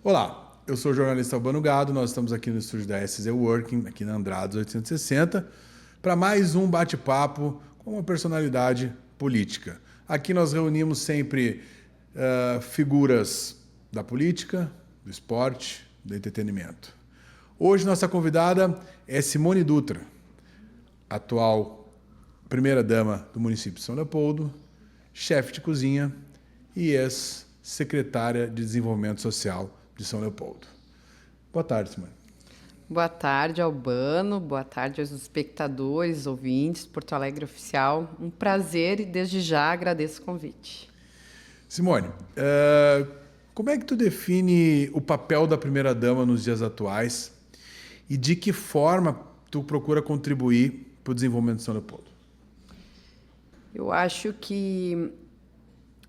Olá, eu sou o jornalista Albano Gado, nós estamos aqui no estúdio da SZ Working, aqui na Andradas 860, para mais um bate-papo com uma personalidade política. Aqui nós reunimos sempre figuras da política, do esporte, do entretenimento. Hoje nossa convidada é Simone Dutra, atual primeira-dama do município de São Leopoldo, chefe de cozinha e ex-secretária de Desenvolvimento Social de São Leopoldo. Boa tarde, Simone. Boa tarde, Albano. Boa tarde aos espectadores, ouvintes, Porto Alegre Oficial. Um prazer e desde já agradeço o convite. Simone, como é que tu define o papel da primeira-dama nos dias atuais e de que forma tu procura contribuir para o desenvolvimento de São Leopoldo? Eu acho que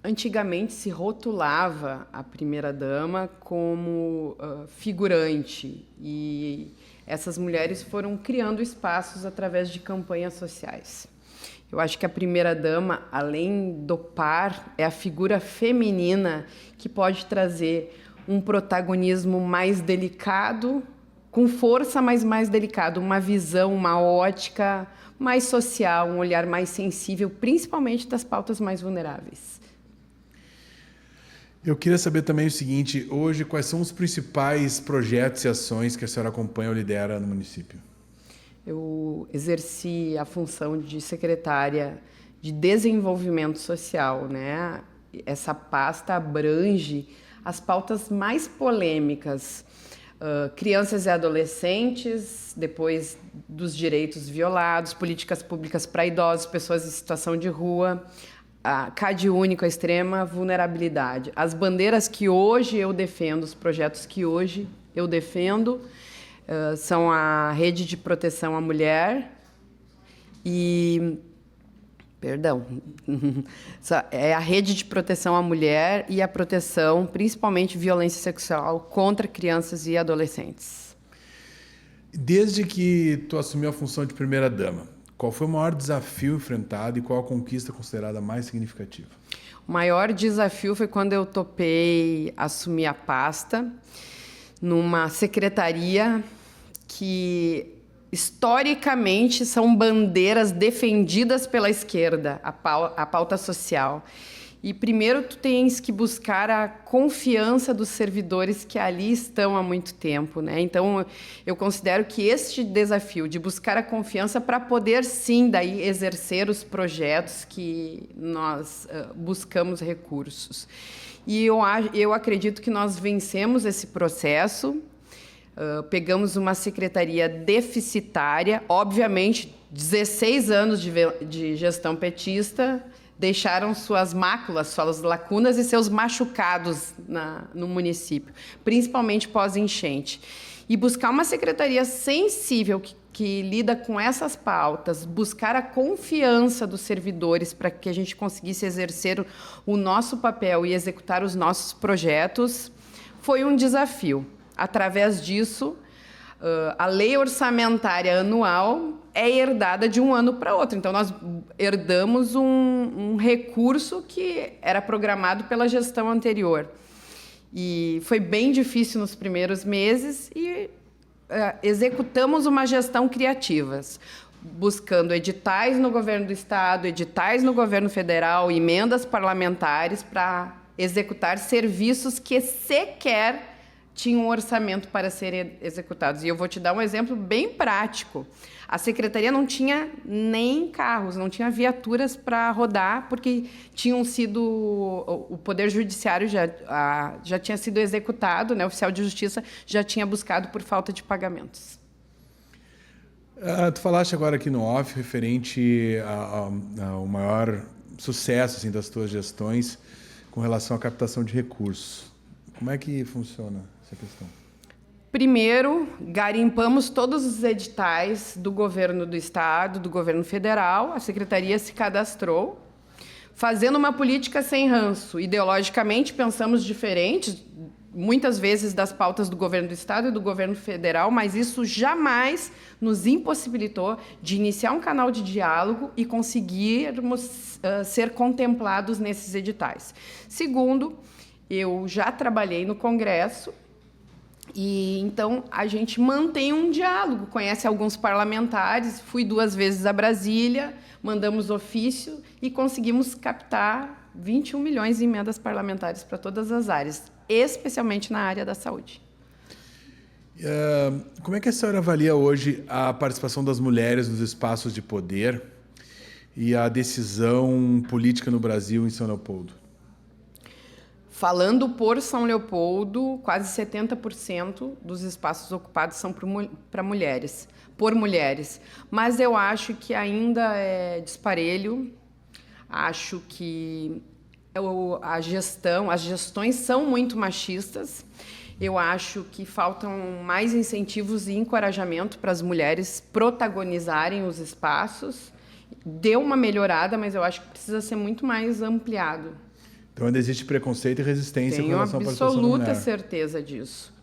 antigamente se rotulava a primeira-dama como figurante e essas mulheres foram criando espaços através de campanhas sociais. Eu acho que a primeira-dama, além do par, é a figura feminina que pode trazer um protagonismo mais delicado, com força, mas mais delicado, uma visão, uma ótica mais social, um olhar mais sensível, principalmente das pautas mais vulneráveis. Eu queria saber também o seguinte, hoje quais são os principais projetos e ações que a senhora acompanha ou lidera no município? Eu exerci a função de secretária de Desenvolvimento Social, né? Essa pasta abrange as pautas mais polêmicas, crianças e adolescentes, depois dos direitos violados, políticas públicas para idosos, pessoas em situação de rua, a CAD único, a extrema vulnerabilidade. As bandeiras que hoje eu defendo, os projetos que hoje eu defendo, são a Rede de Proteção à Mulher e... Perdão. É a Rede de Proteção à Mulher e a proteção, principalmente violência sexual, contra crianças e adolescentes. Desde que tu assumiu a função de primeira-dama, qual foi o maior desafio enfrentado e qual a conquista considerada mais significativa? O maior desafio foi quando eu topei assumir a pasta numa secretaria que historicamente são bandeiras defendidas pela esquerda, a pauta social. E primeiro tu tens que buscar a confiança dos servidores que ali estão há muito tempo, né? Então eu considero que este desafio de buscar a confiança para poder sim daí exercer os projetos que nós buscamos recursos. E eu acredito que nós vencemos esse processo. Pegamos uma secretaria deficitária, obviamente 16 anos de gestão petista deixaram suas máculas, suas lacunas e seus machucados no município, principalmente pós-enchente. E buscar uma secretaria sensível que lida com essas pautas, buscar a confiança dos servidores para que a gente conseguisse exercer o nosso papel e executar os nossos projetos, foi um desafio. Através disso, a lei orçamentária anual é herdada de um ano para outro. Então, nós herdamos um recurso que era programado pela gestão anterior. E foi bem difícil nos primeiros meses e executamos uma gestão criativa, buscando editais no governo do Estado, editais no governo federal, emendas parlamentares para executar serviços que sequer tinha um orçamento para serem executados. E eu vou te dar um exemplo bem prático. A secretaria não tinha nem carros, não tinha viaturas para rodar, porque tinham sido... O Poder Judiciário já tinha sido executado, né? O oficial de justiça já tinha buscado por falta de pagamentos. Tu falaste agora aqui no off, referente ao maior sucesso assim, das tuas gestões com relação à captação de recursos. Como é que funciona essa questão? Primeiro, garimpamos todos os editais do governo do Estado, do governo federal, a secretaria se cadastrou, fazendo uma política sem ranço. Ideologicamente, pensamos diferente, muitas vezes, das pautas do governo do Estado e do governo federal, mas isso jamais nos impossibilitou de iniciar um canal de diálogo e conseguirmos ser contemplados nesses editais. Segundo, eu já trabalhei no Congresso E então a gente mantém um diálogo, conhece alguns parlamentares, fui 2 vezes a Brasília, mandamos ofício e conseguimos captar 21 milhões em emendas parlamentares para todas as áreas, especialmente na área da saúde. Como é que a senhora avalia hoje a participação das mulheres nos espaços de poder e a decisão política no Brasil em São Leopoldo? Falando por São Leopoldo, quase 70% dos espaços ocupados são para mulheres, por mulheres. Mas eu acho que ainda é disparelho. Acho que as gestões são muito machistas. Eu acho que faltam mais incentivos e encorajamento para as mulheres protagonizarem os espaços. Deu uma melhorada, mas eu acho que precisa ser muito mais ampliado. Então ainda existe preconceito e resistência com relação à participação da mulher. Tenho absoluta certeza disso.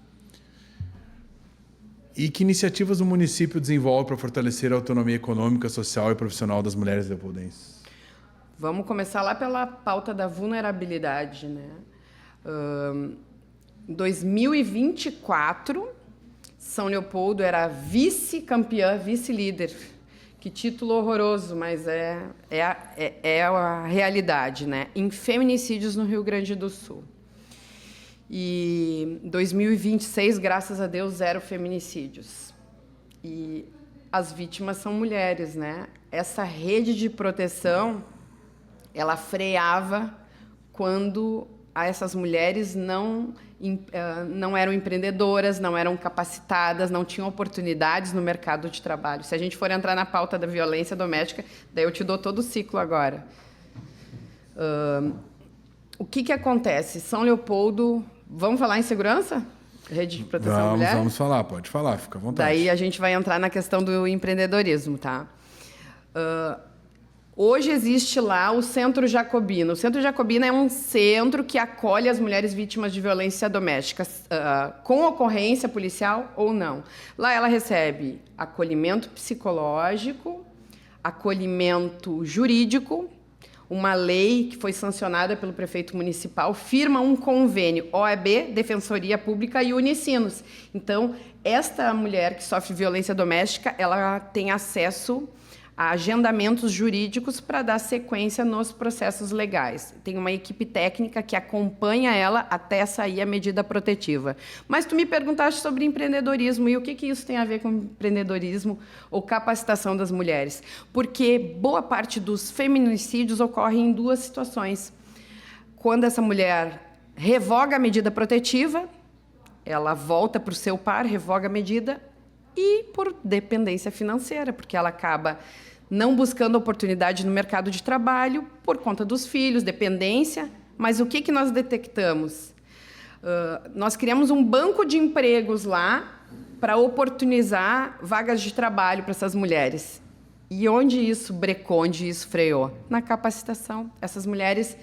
E que iniciativas o município desenvolve para fortalecer a autonomia econômica, social e profissional das mulheres leopoldenses? Vamos começar lá pela pauta da vulnerabilidade, né? Em 2024, São Leopoldo era vice-campeã, vice-líder. Que título horroroso, mas é a realidade, né? Em feminicídios no Rio Grande do Sul. E em 2026, graças a Deus, 0 feminicídios. E as vítimas são mulheres, né? Essa rede de proteção, ela freava quando essas mulheres não eram empreendedoras, não eram capacitadas, não tinham oportunidades no mercado de trabalho. Se a gente for entrar na pauta da violência doméstica, daí eu te dou todo o ciclo agora. O que acontece? São Leopoldo... Vamos falar em segurança? Rede de proteção à mulher? Vamos falar, pode falar, fica à vontade. Daí a gente vai entrar na questão do empreendedorismo, tá? Hoje existe lá o Centro Jacobina. O Centro Jacobina é um centro que acolhe as mulheres vítimas de violência doméstica, com ocorrência policial ou não. Lá ela recebe acolhimento psicológico, acolhimento jurídico, uma lei que foi sancionada pelo prefeito municipal, firma um convênio OAB, Defensoria Pública e Unicinos. Então, esta mulher que sofre violência doméstica, ela tem acesso a agendamentos jurídicos para dar sequência nos processos legais. Tem uma equipe técnica que acompanha ela até sair a medida protetiva. Mas tu me perguntaste sobre empreendedorismo e o que isso tem a ver com empreendedorismo ou capacitação das mulheres? Porque boa parte dos feminicídios ocorre em 2 situações. Quando essa mulher revoga a medida protetiva, ela volta para o seu par, revoga a medida, e por dependência financeira, porque ela acaba não buscando oportunidade no mercado de trabalho por conta dos filhos, dependência. Mas o que nós detectamos? Nós criamos um banco de empregos lá para oportunizar vagas de trabalho para essas mulheres. E onde isso brecou, onde isso freou? Na capacitação. Essas mulheres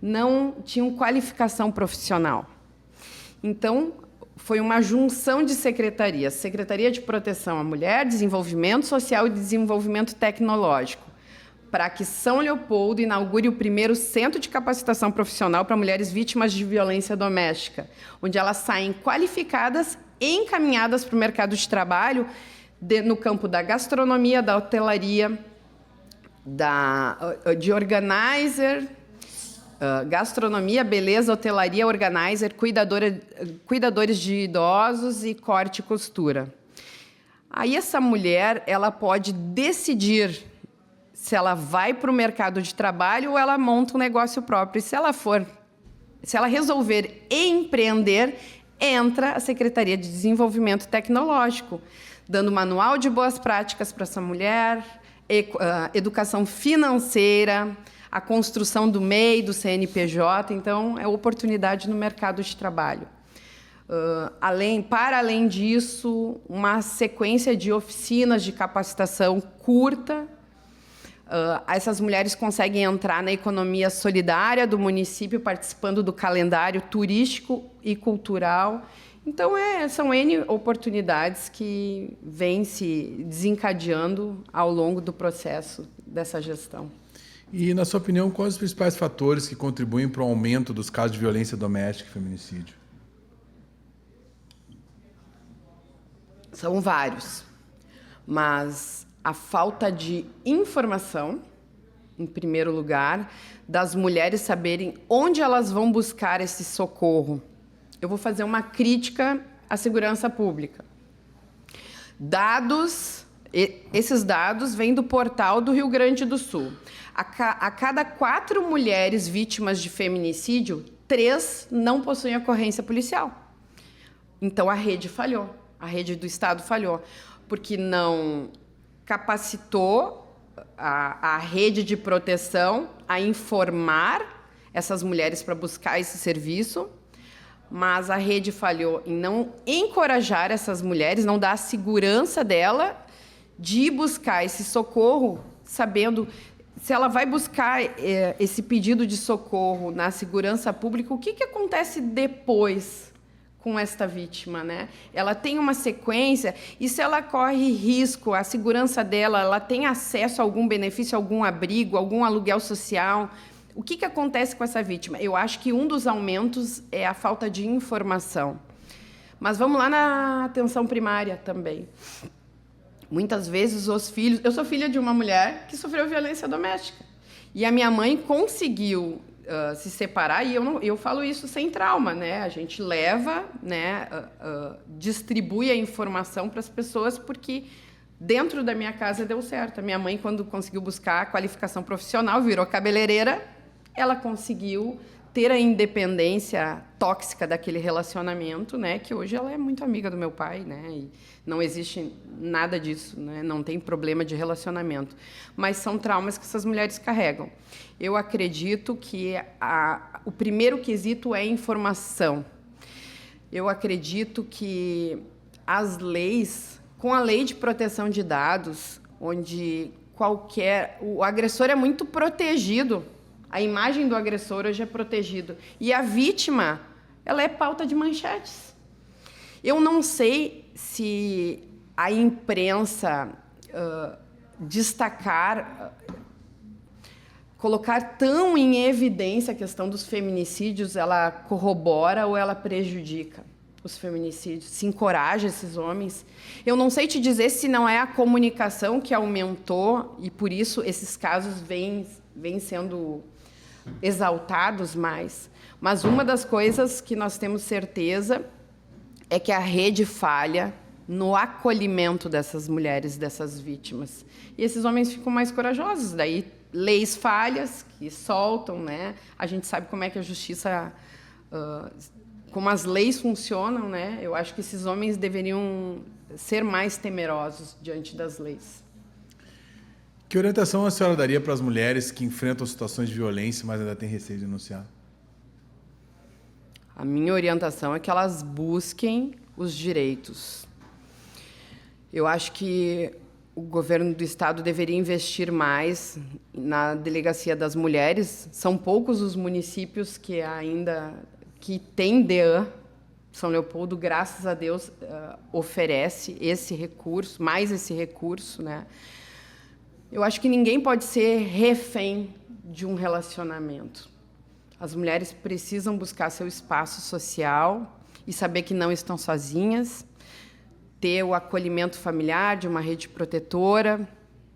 não tinham qualificação profissional. Então, foi uma junção de secretarias. Secretaria de Proteção à Mulher, Desenvolvimento Social e Desenvolvimento Tecnológico, para que São Leopoldo inaugure o primeiro centro de capacitação profissional para mulheres vítimas de violência doméstica, onde elas saem qualificadas e encaminhadas para o mercado de trabalho no campo da gastronomia, da hotelaria, de organizer, gastronomia, beleza, hotelaria, organizer, cuidadores de idosos e corte e costura. Aí essa mulher, ela pode decidir se ela vai para o mercado de trabalho ou ela monta um negócio próprio. E se ela resolver empreender, entra a Secretaria de Desenvolvimento Tecnológico, dando manual de boas práticas para essa mulher, educação financeira, a construção do MEI, do CNPJ, então é oportunidade no mercado de trabalho. Para além disso, uma sequência de oficinas de capacitação curta. Essas mulheres conseguem entrar na economia solidária do município, participando do calendário turístico e cultural. Então, são N oportunidades que vêm se desencadeando ao longo do processo dessa gestão. E, na sua opinião, quais os principais fatores que contribuem para o aumento dos casos de violência doméstica e feminicídio? São vários, mas a falta de informação, em primeiro lugar, das mulheres saberem onde elas vão buscar esse socorro. Eu vou fazer uma crítica à segurança pública. Esses dados vêm do portal do Rio Grande do Sul. A cada 4 mulheres vítimas de feminicídio, 3 não possuem ocorrência policial. Então, a rede falhou, a rede do Estado falhou, porque não capacitou a rede de proteção a informar essas mulheres para buscar esse serviço, mas a rede falhou em não encorajar essas mulheres, não dar a segurança dela de ir buscar esse socorro, sabendo se ela vai buscar esse pedido de socorro na segurança pública, o que acontece depois com esta vítima, né? Ela tem uma sequência e se ela corre risco, a segurança dela, ela tem acesso a algum benefício, algum abrigo, algum aluguel social. O que acontece com essa vítima? Eu acho que um dos aumentos é a falta de informação. Mas vamos lá na atenção primária também. Muitas vezes os filhos... Eu sou filha de uma mulher que sofreu violência doméstica. E a minha mãe conseguiu se separar, e eu falo isso sem trauma, né? A gente leva, né, distribui a informação para as pessoas, porque dentro da minha casa deu certo. A minha mãe, quando conseguiu buscar a qualificação profissional, virou cabeleireira, ela conseguiu ter a independência tóxica daquele relacionamento, né, que hoje ela é muito amiga do meu pai, né, e não existe nada disso, né, não tem problema de relacionamento, mas são traumas que essas mulheres carregam. Eu acredito que o primeiro quesito é informação. Eu acredito que as leis, com a lei de proteção de dados, onde o agressor é muito protegido, a imagem do agressor hoje é protegida. E a vítima, ela é pauta de manchetes. Eu não sei se a imprensa colocar tão em evidência a questão dos feminicídios, ela corrobora ou ela prejudica os feminicídios, se encoraja esses homens. Eu não sei te dizer se não é a comunicação que aumentou e, por isso, esses casos vêm sendo exaltados mais. Mas uma das coisas que nós temos certeza é que a rede falha no acolhimento dessas mulheres, dessas vítimas. E esses homens ficam mais corajosos. Daí, leis falhas que soltam, né? A gente sabe como é que a justiça... como as leis funcionam, né? Eu acho que esses homens deveriam ser mais temerosos diante das leis. Que orientação a senhora daria para as mulheres que enfrentam situações de violência, mas ainda têm receio de denunciar? A minha orientação é que elas busquem os direitos. Eu acho que o governo do Estado deveria investir mais na delegacia das mulheres. São poucos os municípios que têm DEAN. São Leopoldo, graças a Deus, oferece esse recurso, mais esse recurso, né? Eu acho que ninguém pode ser refém de um relacionamento. As mulheres precisam buscar seu espaço social e saber que não estão sozinhas, ter o acolhimento familiar de uma rede protetora,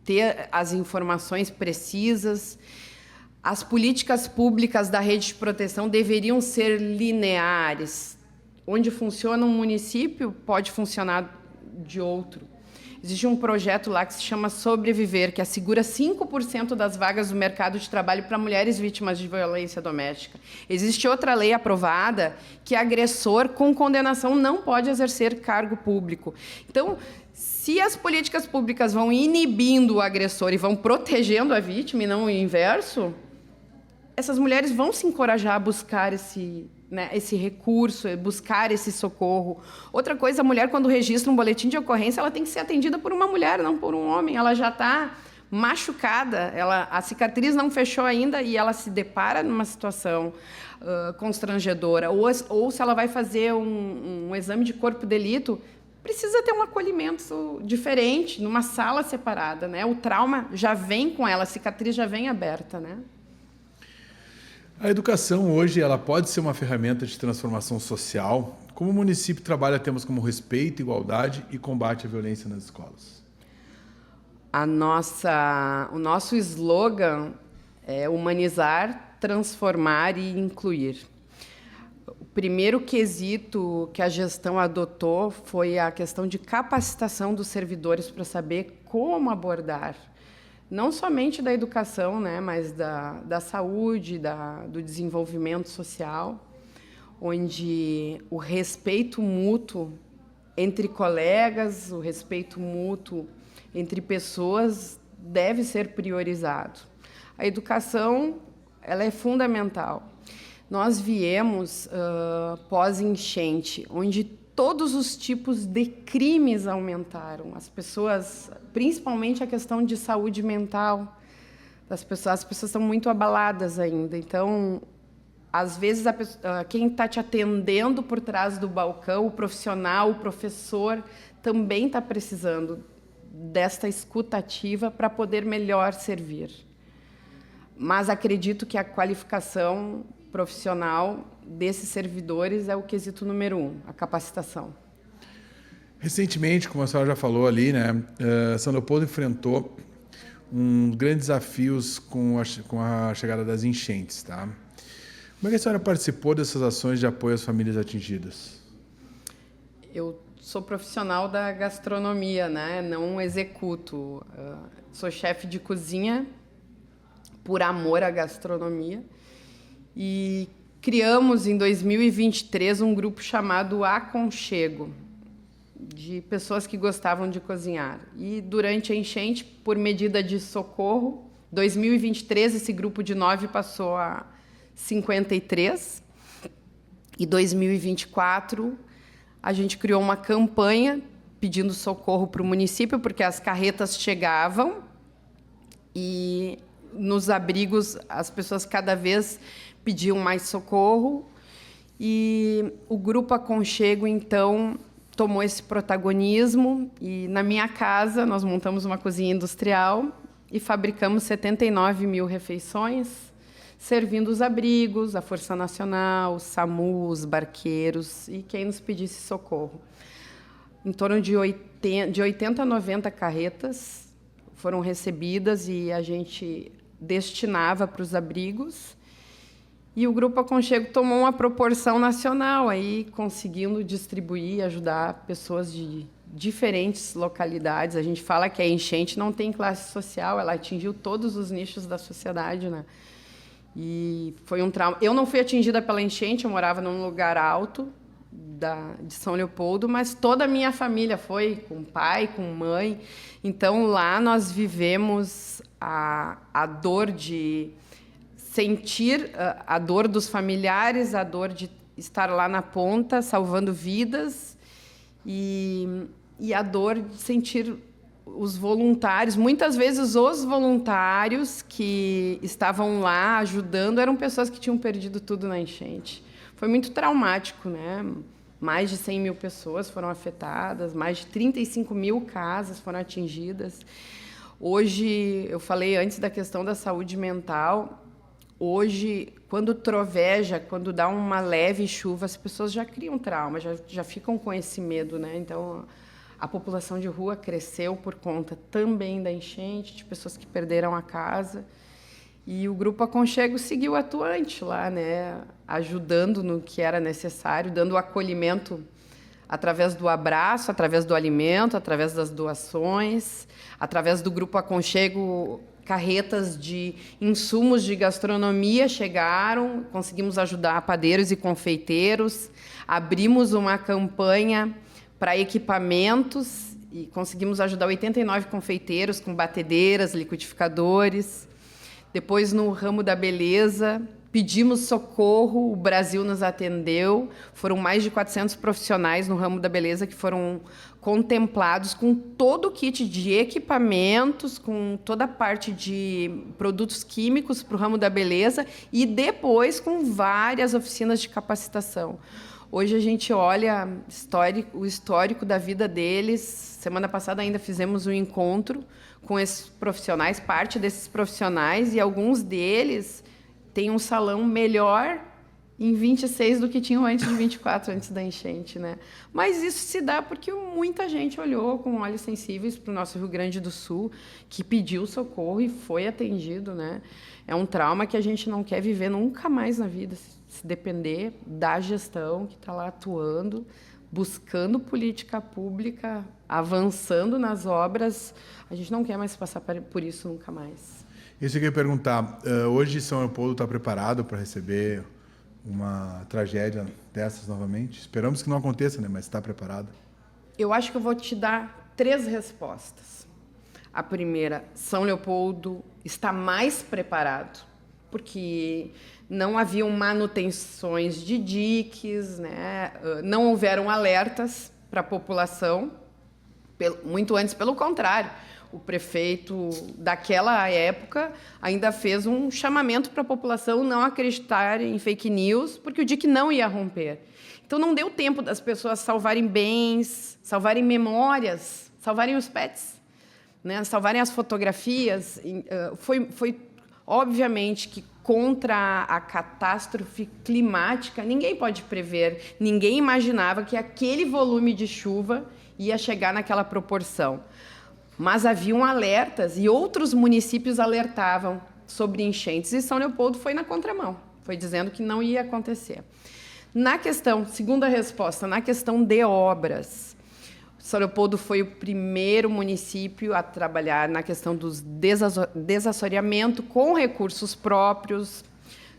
ter as informações precisas. As políticas públicas da rede de proteção deveriam ser lineares. Onde funciona um município, pode funcionar de outro. Existe um projeto lá que se chama Sobreviver, que assegura 5% das vagas do mercado de trabalho para mulheres vítimas de violência doméstica. Existe outra lei aprovada que agressor com condenação não pode exercer cargo público. Então, se as políticas públicas vão inibindo o agressor e vão protegendo a vítima e não o inverso, essas mulheres vão se encorajar a buscar esse recurso, buscar esse socorro. Outra coisa, a mulher, quando registra um boletim de ocorrência, ela tem que ser atendida por uma mulher, não por um homem. Ela já está machucada, a cicatriz não fechou ainda e ela se depara numa situação constrangedora. Ou se ela vai fazer um exame de corpo de delito, precisa ter um acolhimento diferente, numa sala separada, né? O trauma já vem com ela, a cicatriz já vem aberta, né? A educação hoje ela pode ser uma ferramenta de transformação social, Como o município trabalha temas como respeito, igualdade e combate à violência nas escolas? O nosso slogan é humanizar, transformar e incluir. O primeiro quesito que a gestão adotou foi a questão de capacitação dos servidores para saber como abordar, não somente da educação, né, mas da saúde, do desenvolvimento social, onde o respeito mútuo entre colegas, o respeito mútuo entre pessoas deve ser priorizado. A educação, ela é fundamental. Nós viemos pós-enchente, onde todos os tipos de crimes aumentaram. As pessoas, principalmente a questão de saúde mental, as pessoas estão muito abaladas ainda. Então, às vezes, quem está te atendendo por trás do balcão, o profissional, o professor, também está precisando desta escuta ativa para poder melhor servir. Mas acredito que a qualificação profissional desses servidores é o quesito número 1, a capacitação. Recentemente, como a senhora já falou ali, né, São Leopoldo enfrentou grandes desafios com a chegada das enchentes, tá? Como é que a senhora participou dessas ações de apoio às famílias atingidas? Eu sou profissional da gastronomia, né? Não executo. Sou chefe de cozinha por amor à gastronomia. E criamos, em 2023, um grupo chamado Aconchego, de pessoas que gostavam de cozinhar. E, durante a enchente, por medida de socorro, 2023, esse grupo de 9 passou a 53. E 2024, a gente criou uma campanha pedindo socorro para o município, porque as carretas chegavam e nos abrigos as pessoas cada vez pediam mais socorro. E o Grupo Aconchego, então, tomou esse protagonismo. E, na minha casa, nós montamos uma cozinha industrial e fabricamos 79 mil refeições, servindo os abrigos, a Força Nacional, o SAMU, os barqueiros e quem nos pedisse socorro. Em torno de 80 a 90 carretas foram recebidas e a gente destinava para os abrigos. E o Grupo Aconchego tomou uma proporção nacional, aí, conseguindo distribuir, ajudar pessoas de diferentes localidades. A gente fala que a enchente não tem classe social, ela atingiu todos os nichos da sociedade, né? E foi um trauma. Eu não fui atingida pela enchente, eu morava num lugar alto de São Leopoldo, mas toda a minha família foi, com pai, com mãe. Então, lá nós vivemos a dor de sentir a dor dos familiares, a dor de estar lá na ponta, salvando vidas, e a dor de sentir os voluntários. Muitas vezes, os voluntários que estavam lá ajudando eram pessoas que tinham perdido tudo na enchente. Foi muito traumático, né? Mais de 100 mil pessoas foram afetadas, mais de 35 mil casas foram atingidas. Hoje, eu falei antes da questão da saúde mental. Hoje, quando troveja, quando dá uma leve chuva, as pessoas já criam trauma, já ficam com esse medo, né? Então, a população de rua cresceu por conta também da enchente, de pessoas que perderam a casa. E o Grupo Aconchego seguiu atuante lá, né? Ajudando no que era necessário, dando acolhimento através do abraço, através do alimento, através das doações, através do Grupo Aconchego. Carretas de insumos de gastronomia chegaram, conseguimos ajudar padeiros e confeiteiros, abrimos uma campanha para equipamentos e conseguimos ajudar 89 confeiteiros com batedeiras, liquidificadores. Depois, no ramo da beleza, pedimos socorro, o Brasil nos atendeu. Foram mais de 400 profissionais no ramo da beleza que foram contemplados com todo o kit de equipamentos, com toda a parte de produtos químicos para o ramo da beleza e depois com várias oficinas de capacitação. Hoje a gente olha o histórico da vida deles. Semana passada ainda fizemos um encontro com esses profissionais, parte desses profissionais, e alguns deles têm um salão melhor em 26 do que tinham antes de 24, antes da enchente, né? Mas isso se dá porque muita gente olhou com olhos sensíveis para o nosso Rio Grande do Sul, que pediu socorro e foi atendido, né? É um trauma que a gente não quer viver nunca mais na vida, se depender da gestão que está lá atuando, buscando política pública, avançando nas obras. A gente não quer mais passar por isso nunca mais. Isso que eu ia perguntar. Hoje São Leopoldo está preparado para receber uma tragédia dessas novamente? Esperamos que não aconteça, né? Mas está preparado? Eu acho que eu vou te dar 3 respostas. A primeira, São Leopoldo está mais preparado, porque não haviam manutenções de diques, né? Não houveram alertas para a população, muito antes, pelo contrário. O prefeito daquela época ainda fez um chamamento para a população não acreditar em fake news, porque o dique não ia romper. Então, não deu tempo das pessoas salvarem bens, salvarem memórias, salvarem os pets, né? Salvarem as fotografias. Foi obviamente que contra a catástrofe climática, ninguém pode prever, ninguém imaginava que aquele volume de chuva ia chegar naquela proporção. Mas haviam alertas e outros municípios alertavam sobre enchentes e São Leopoldo foi na contramão, foi dizendo que não ia acontecer. Na questão, segunda resposta, na questão de obras, São Leopoldo foi o primeiro município a trabalhar na questão dos desassoreamento com recursos próprios,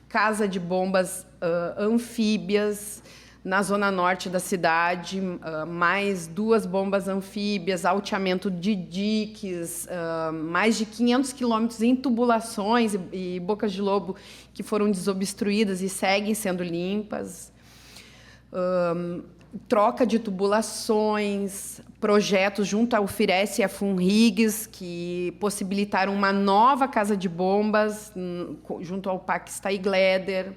casa de bombas anfíbias, na zona norte da cidade, mais 2 bombas anfíbias, alteamento de diques, mais de 500 quilômetros em tubulações e bocas de lobo que foram desobstruídas e seguem sendo limpas, troca de tubulações, projetos junto ao Firesse e a Funrigs, que possibilitaram uma nova casa de bombas junto ao Paquistá e Gleder.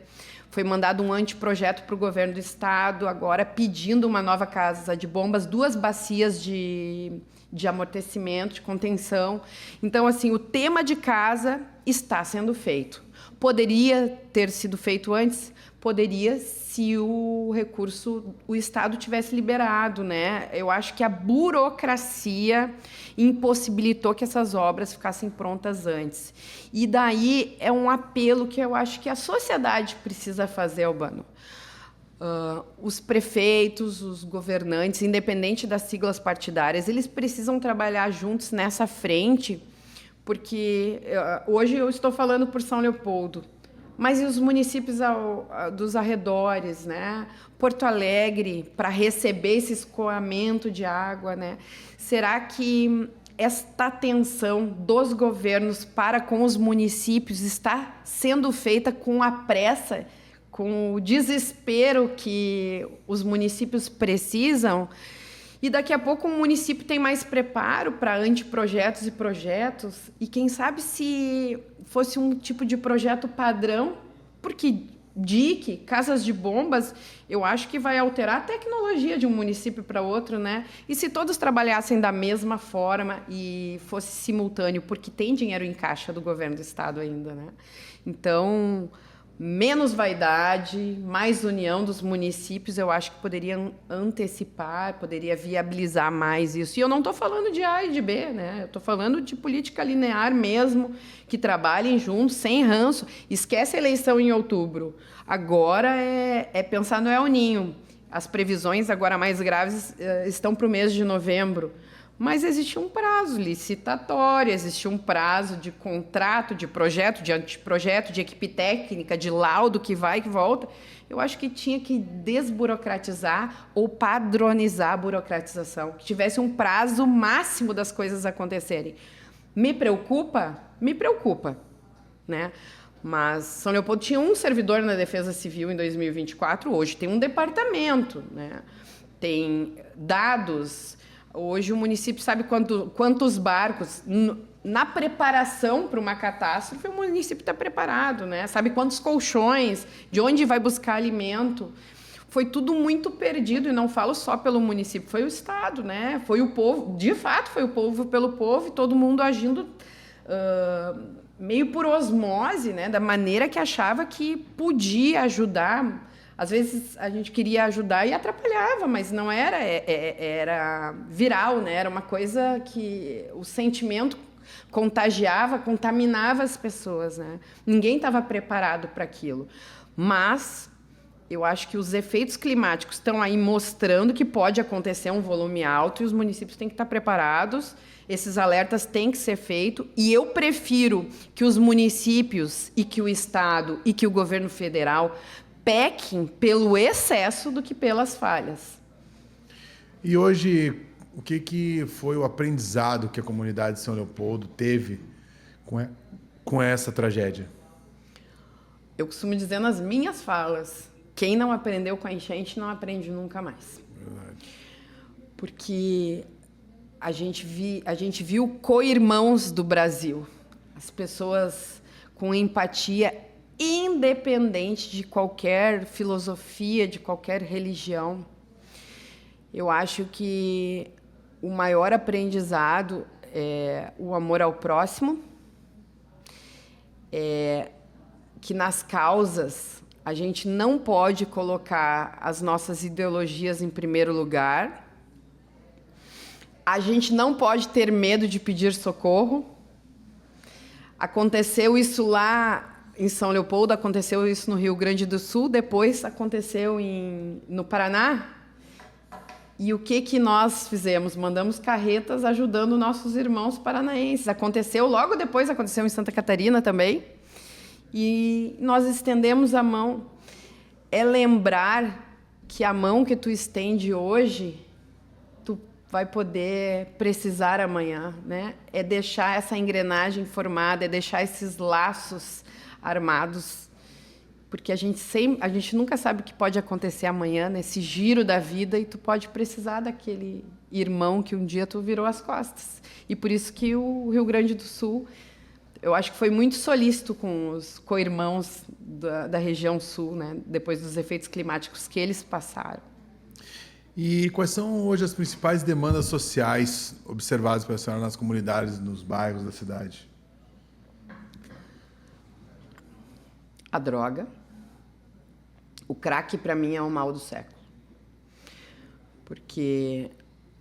Foi mandado um anteprojeto para o governo do estado, agora pedindo uma nova casa de bombas, 2 bacias de amortecimento, de contenção. Então, assim, o tema de casa está sendo feito. Poderia ter sido feito antes? Poderia, se o recurso, o Estado tivesse liberado, né? Eu acho que a burocracia impossibilitou que essas obras ficassem prontas antes. E daí é um apelo que eu acho que a sociedade precisa fazer, Albano. Os prefeitos, os governantes, independente das siglas partidárias, eles precisam trabalhar juntos nessa frente, porque hoje eu estou falando por São Leopoldo, mas e os municípios dos arredores, né? Porto Alegre, para receber esse escoamento de água, né? Será que esta atenção dos governos para com os municípios está sendo feita com a pressa, com o desespero que os municípios precisam? E daqui a pouco o município tem mais preparo para anteprojetos e projetos. E quem sabe se fosse um tipo de projeto padrão, porque dique, casas de bombas, eu acho que vai alterar a tecnologia de um município para outro, né? E se todos trabalhassem da mesma forma e fosse simultâneo, porque tem dinheiro em caixa do governo do estado ainda, né? Então, menos vaidade, mais união dos municípios, eu acho que poderia antecipar, poderia viabilizar mais isso. E eu não estou falando de A e de B, né? Eu estou falando de política linear mesmo, que trabalhem juntos, sem ranço. Esquece a eleição em outubro. Agora é pensar no El Ninho. As previsões agora mais graves estão para o mês de novembro. Mas existe um prazo licitatório, existe um prazo de contrato, de projeto, de anteprojeto, de equipe técnica, de laudo que vai e que volta. Eu acho que tinha que desburocratizar ou padronizar a burocratização, que tivesse um prazo máximo das coisas acontecerem. Me preocupa? Me preocupa, né? Mas São Leopoldo tinha um servidor na Defesa Civil em 2024, hoje tem um departamento, né? Tem dados. Hoje o município sabe quantos barcos, na preparação para uma catástrofe, o município está preparado, né? Sabe quantos colchões, de onde vai buscar alimento. Foi tudo muito perdido, e não falo só pelo município, foi o Estado, né? Foi o povo, de fato foi o povo pelo povo, e todo mundo agindo meio por osmose, né? Da maneira que achava que podia ajudar. Às vezes a gente queria ajudar e atrapalhava, mas não era, era viral, né? Era uma coisa que o sentimento contagiava, contaminava as pessoas, né? Ninguém estava preparado para aquilo. Mas eu acho que os efeitos climáticos estão aí mostrando que pode acontecer um volume alto e os municípios têm que estar preparados. Esses alertas têm que ser feitos. E eu prefiro que os municípios e que o Estado e que o governo federal pequem pelo excesso do que pelas falhas. E hoje, o que foi o aprendizado que a comunidade de São Leopoldo teve com essa tragédia? Eu costumo dizer nas minhas falas, quem não aprendeu com a enchente não aprende nunca mais. Verdade. Porque a gente viu co-irmãos do Brasil, as pessoas com empatia, independente de qualquer filosofia, de qualquer religião. Eu acho que o maior aprendizado é o amor ao próximo, que nas causas a gente não pode colocar as nossas ideologias em primeiro lugar, a gente não pode ter medo de pedir socorro. Aconteceu isso lá em São Leopoldo, aconteceu isso no Rio Grande do Sul, depois aconteceu no Paraná. E o que nós fizemos? Mandamos carretas ajudando nossos irmãos paranaenses. Aconteceu, logo depois aconteceu em Santa Catarina também. E nós estendemos a mão. É lembrar que a mão que tu estende hoje, tu vai poder precisar amanhã, né? É deixar essa engrenagem formada, é deixar esses laços armados, porque a gente nunca sabe o que pode acontecer amanhã, nesse giro da vida, e tu pode precisar daquele irmão que um dia tu virou as costas. E por isso que o Rio Grande do Sul, eu acho que foi muito solícito com os co-irmãos da região sul, né? Depois dos efeitos climáticos que eles passaram. E quais são hoje as principais demandas sociais observadas pela senhora nas comunidades, nos bairros da cidade? A droga. O crack, para mim, é o mal do século. Porque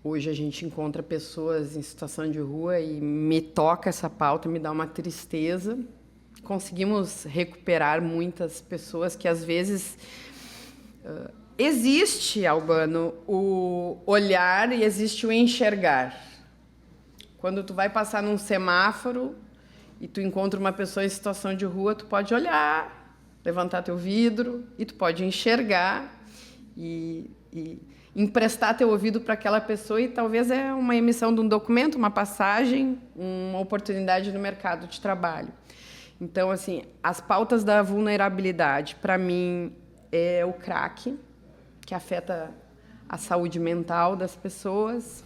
hoje a gente encontra pessoas em situação de rua e me toca essa pauta, me dá uma tristeza. Conseguimos recuperar muitas pessoas que, às vezes, existe, Albano, o olhar e existe o enxergar. Quando tu vai passar num semáforo e tu encontra uma pessoa em situação de rua, tu pode olhar, levantar teu vidro e tu pode enxergar e emprestar teu ouvido para aquela pessoa, e talvez é uma emissão de um documento, uma passagem, uma oportunidade no mercado de trabalho. Então, assim, as pautas da vulnerabilidade, para mim, é o crack, que afeta a saúde mental das pessoas.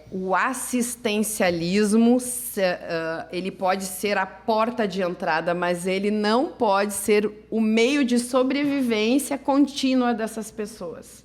O assistencialismo, ele pode ser a porta de entrada, mas ele não pode ser o meio de sobrevivência contínua dessas pessoas.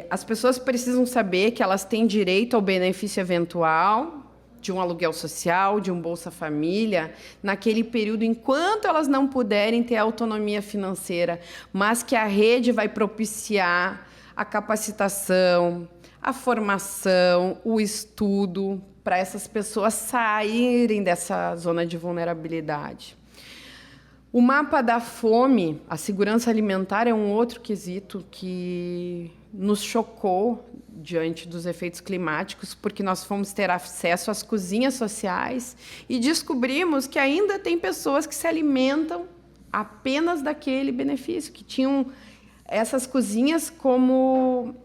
As pessoas precisam saber que elas têm direito ao benefício eventual de um aluguel social, de um Bolsa Família, naquele período enquanto elas não puderem ter autonomia financeira, mas que a rede vai propiciar a capacitação, a formação, o estudo, para essas pessoas saírem dessa zona de vulnerabilidade. O mapa da fome, a segurança alimentar, é um outro quesito que nos chocou diante dos efeitos climáticos, porque nós fomos ter acesso às cozinhas sociais e descobrimos que ainda tem pessoas que se alimentam apenas daquele benefício, que tinham essas cozinhas como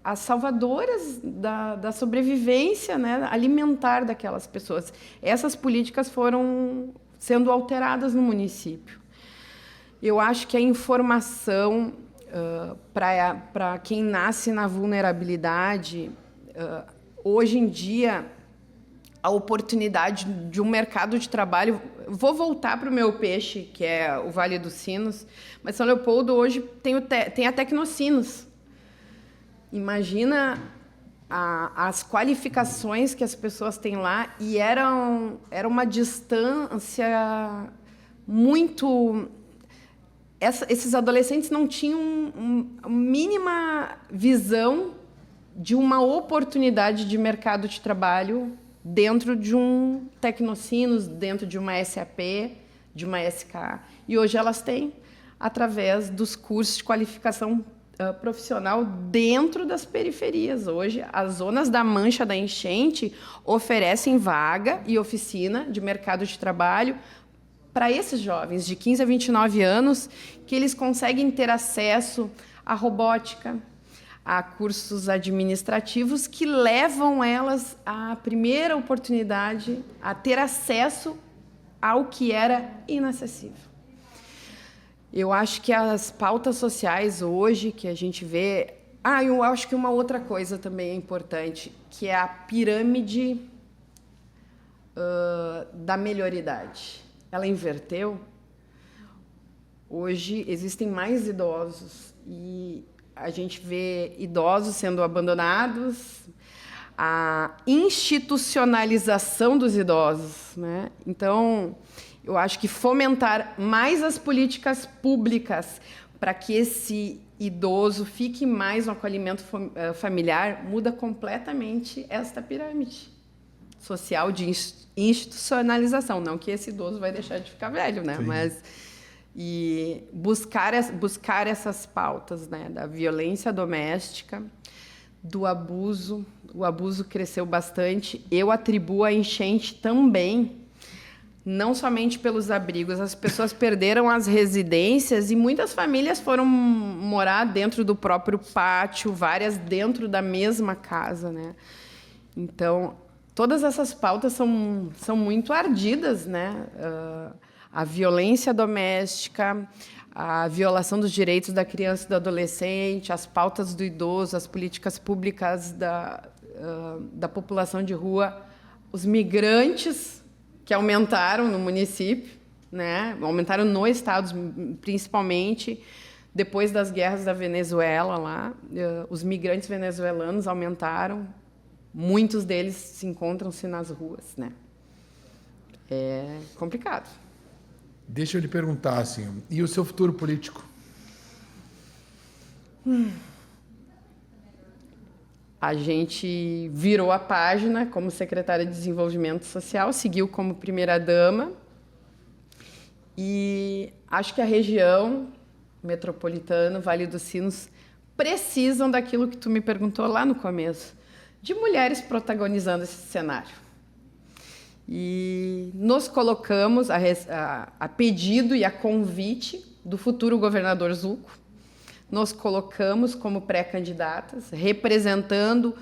as salvadoras da sobrevivência, né, alimentar daquelas pessoas. Essas políticas foram sendo alteradas no município. Eu acho que a informação para quem nasce na vulnerabilidade, hoje em dia, a oportunidade de um mercado de trabalho... Vou voltar para o meu peixe, que é o Vale dos Sinos, mas São Leopoldo hoje tem a Tecnocinos. Imagina as qualificações que as pessoas têm lá, e era uma distância muito... esses adolescentes não tinham uma mínima visão de uma oportunidade de mercado de trabalho dentro de um Tecnocinos, dentro de uma SAP, de uma SK. E hoje elas têm, através dos cursos de qualificação profissional dentro das periferias. Hoje, as zonas da mancha da enchente oferecem vaga e oficina de mercado de trabalho para esses jovens de 15 a 29 anos, que eles conseguem ter acesso à robótica, a cursos administrativos que levam elas à primeira oportunidade a ter acesso ao que era inacessível. Eu acho que as pautas sociais hoje que a gente vê... eu acho que uma outra coisa também é importante, que é a pirâmide da melhoridade. Ela inverteu. Hoje existem mais idosos e a gente vê idosos sendo abandonados, a institucionalização dos idosos, né? Então, eu acho que fomentar mais as políticas públicas para que esse idoso fique mais no acolhimento familiar muda completamente esta pirâmide social de institucionalização. Não que esse idoso vai deixar de ficar velho, né? Sim. Mas buscar essas pautas, né? Da violência doméstica, do abuso. O abuso cresceu bastante. Eu atribuo a enchente também, não somente pelos abrigos. As pessoas perderam as residências e muitas famílias foram morar dentro do próprio pátio, várias dentro da mesma casa, né? Então, todas essas pautas são muito ardidas, né? A violência doméstica, a violação dos direitos da criança e do adolescente, as pautas do idoso, as políticas públicas da população de rua, os migrantes que aumentaram no município, né? Aumentaram no estado, principalmente depois das guerras da Venezuela lá, os migrantes venezuelanos aumentaram. Muitos deles se encontram-se nas ruas, né? É complicado. Deixa eu lhe perguntar, assim, e o seu futuro político? A gente virou a página como secretária de Desenvolvimento Social, seguiu como primeira-dama e acho que a região metropolitana, Vale dos Sinos, precisam daquilo que tu me perguntou lá no começo, de mulheres protagonizando esse cenário. E nos colocamos a pedido e a convite do futuro governador Zucco, nos colocamos como pré-candidatas, representando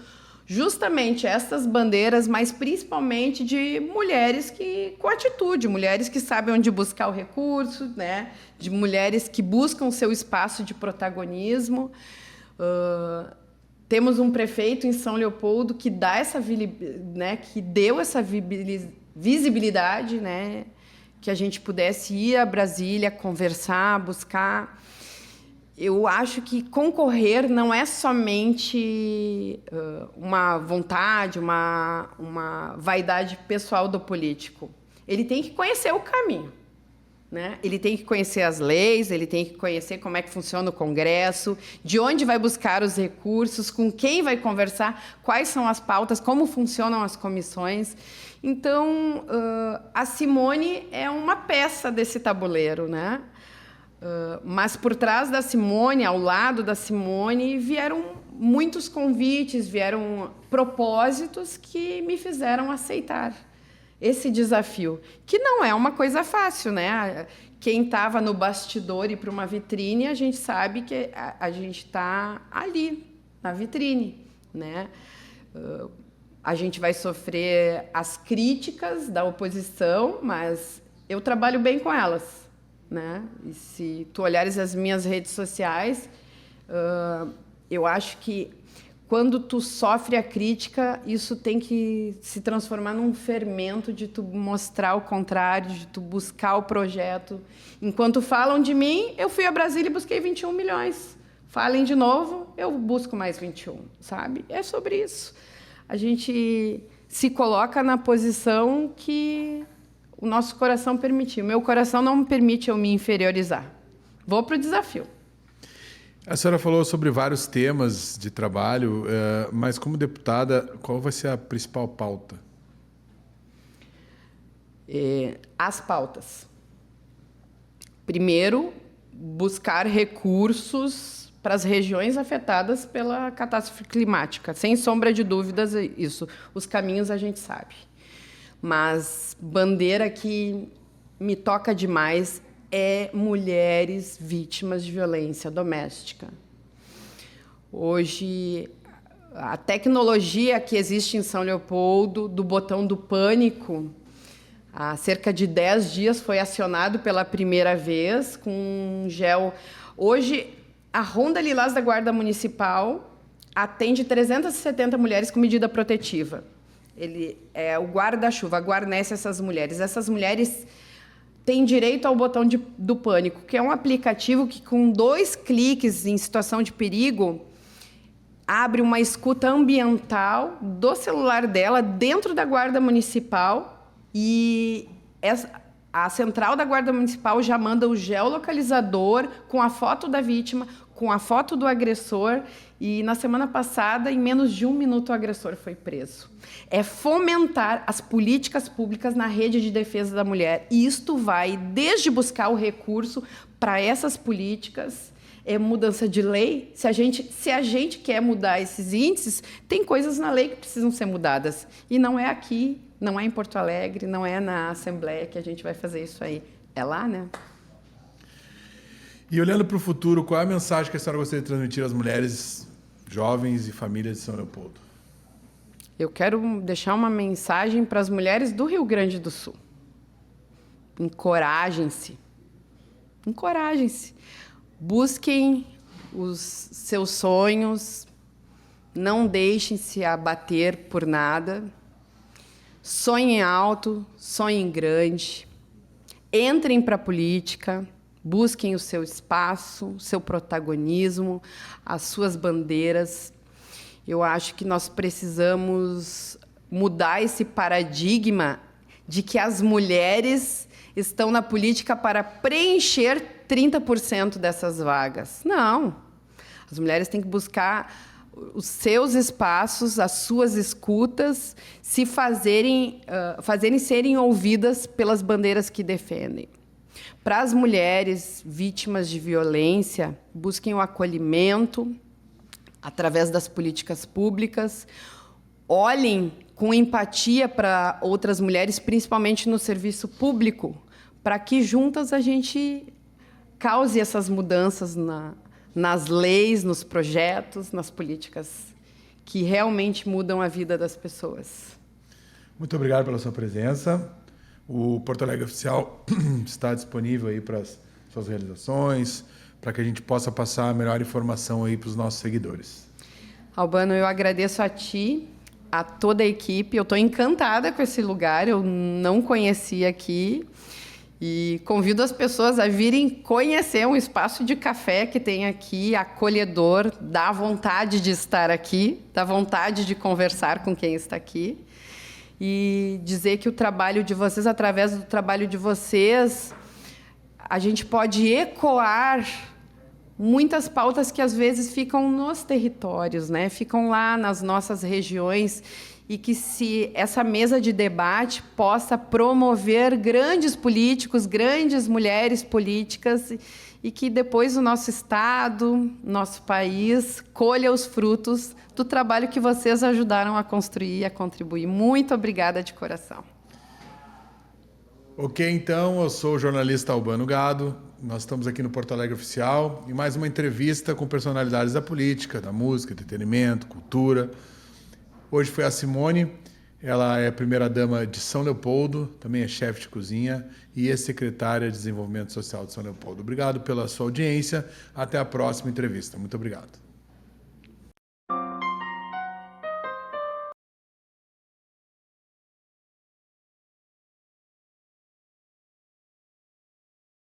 justamente essas bandeiras, mas principalmente de mulheres com atitude, mulheres que sabem onde buscar o recurso, né? De mulheres que buscam seu espaço de protagonismo. Temos um prefeito em São Leopoldo que dá né, que deu essa visibilidade, né, que a gente pudesse ir a Brasília, conversar, buscar. Eu acho que concorrer não é somente uma vontade, uma vaidade pessoal do político. Ele tem que conhecer o caminho, né? Ele tem que conhecer as leis, ele tem que conhecer como é que funciona o Congresso, de onde vai buscar os recursos, com quem vai conversar, quais são as pautas, como funcionam as comissões. Então, a Simone é uma peça desse tabuleiro, né? Mas por trás da Simone, ao lado da Simone, vieram muitos convites, vieram propósitos que me fizeram aceitar esse desafio, que não é uma coisa fácil, né? Quem estava no bastidor e para uma vitrine, a gente sabe que a gente está ali, na vitrine, né? A gente vai sofrer as críticas da oposição, mas eu trabalho bem com elas, né? E se tu olhares as minhas redes sociais, eu acho que quando tu sofre a crítica, isso tem que se transformar num fermento de tu mostrar o contrário, de tu buscar o projeto. Enquanto falam de mim, eu fui a Brasília e busquei 21 milhões. Falem de novo, eu busco mais 21, sabe? É sobre isso. A gente se coloca na posição que o nosso coração permitiu. Meu coração não me permite eu me inferiorizar. Vou para o desafio. A senhora falou sobre vários temas de trabalho, mas como deputada, qual vai ser a principal pauta? As pautas. Primeiro, buscar recursos para as regiões afetadas pela catástrofe climática. Sem sombra de dúvidas, isso. Os caminhos a gente sabe. Mas bandeira que me toca demais é mulheres vítimas de violência doméstica. Hoje, a tecnologia que existe em São Leopoldo, do botão do pânico, há cerca de 10 dias foi acionado pela primeira vez com gel. Hoje, a Ronda Lilás da Guarda Municipal atende 370 mulheres com medida protetiva. Ele é o guarda-chuva, guarnece essas mulheres. Essas mulheres têm direito ao botão do pânico, que é um aplicativo que, com 2 cliques em situação de perigo, abre uma escuta ambiental do celular dela dentro da Guarda Municipal e a central da Guarda Municipal já manda o geolocalizador com a foto da vítima, com a foto do agressor, e na semana passada, em menos de 1 minuto, o agressor foi preso. É fomentar as políticas públicas na rede de defesa da mulher, e isto vai desde buscar o recurso para essas políticas, mudança de lei. Se a gente quer mudar esses índices, tem coisas na lei que precisam ser mudadas, e não é aqui, não é em Porto Alegre, não é na Assembleia que a gente vai fazer isso aí, é lá, né? E olhando para o futuro, qual é a mensagem que a senhora gostaria de transmitir às mulheres, jovens e famílias de São Leopoldo? Eu quero deixar uma mensagem para as mulheres do Rio Grande do Sul. Encorajem-se. Encorajem-se. Busquem os seus sonhos. Não deixem se abater por nada. Sonhem alto, sonhem grande. Entrem para a política. Busquem o seu espaço, o seu protagonismo, as suas bandeiras. Eu acho que nós precisamos mudar esse paradigma de que as mulheres estão na política para preencher 30% dessas vagas. Não. As mulheres têm que buscar os seus espaços, as suas escutas, fazerem serem ouvidas pelas bandeiras que defendem. Para as mulheres vítimas de violência, busquem o acolhimento através das políticas públicas, olhem com empatia para outras mulheres, principalmente no serviço público, para que juntas a gente cause essas mudanças nas leis, nos projetos, nas políticas que realmente mudam a vida das pessoas. Muito obrigado pela sua presença. O Porto Alegre Oficial está disponível aí para as suas realizações, para que a gente possa passar a melhor informação aí para os nossos seguidores. Albano, eu agradeço a ti, a toda a equipe. Eu estou encantada com esse lugar, eu não conhecia aqui. E convido as pessoas a virem conhecer um espaço de café que tem aqui, acolhedor, dá vontade de estar aqui, dá vontade de conversar com quem está aqui. E dizer que o trabalho de vocês, através do trabalho de vocês, a gente pode ecoar muitas pautas que às vezes ficam nos territórios, né? Ficam lá nas nossas regiões, e que se essa mesa de debate possa promover grandes políticos, grandes mulheres políticas, e que depois o nosso Estado, nosso país, colha os frutos do trabalho que vocês ajudaram a construir e a contribuir. Muito obrigada de coração. Ok, então, eu sou o jornalista Albano Gado, nós estamos aqui no Porto Alegre Oficial, e mais uma entrevista com personalidades da política, da música, entretenimento, cultura. Hoje foi a Simone, ela é primeira-dama de São Leopoldo, também é chefe de cozinha e ex-secretária de Desenvolvimento Social de São Leopoldo. Obrigado pela sua audiência, até a próxima entrevista. Muito obrigado.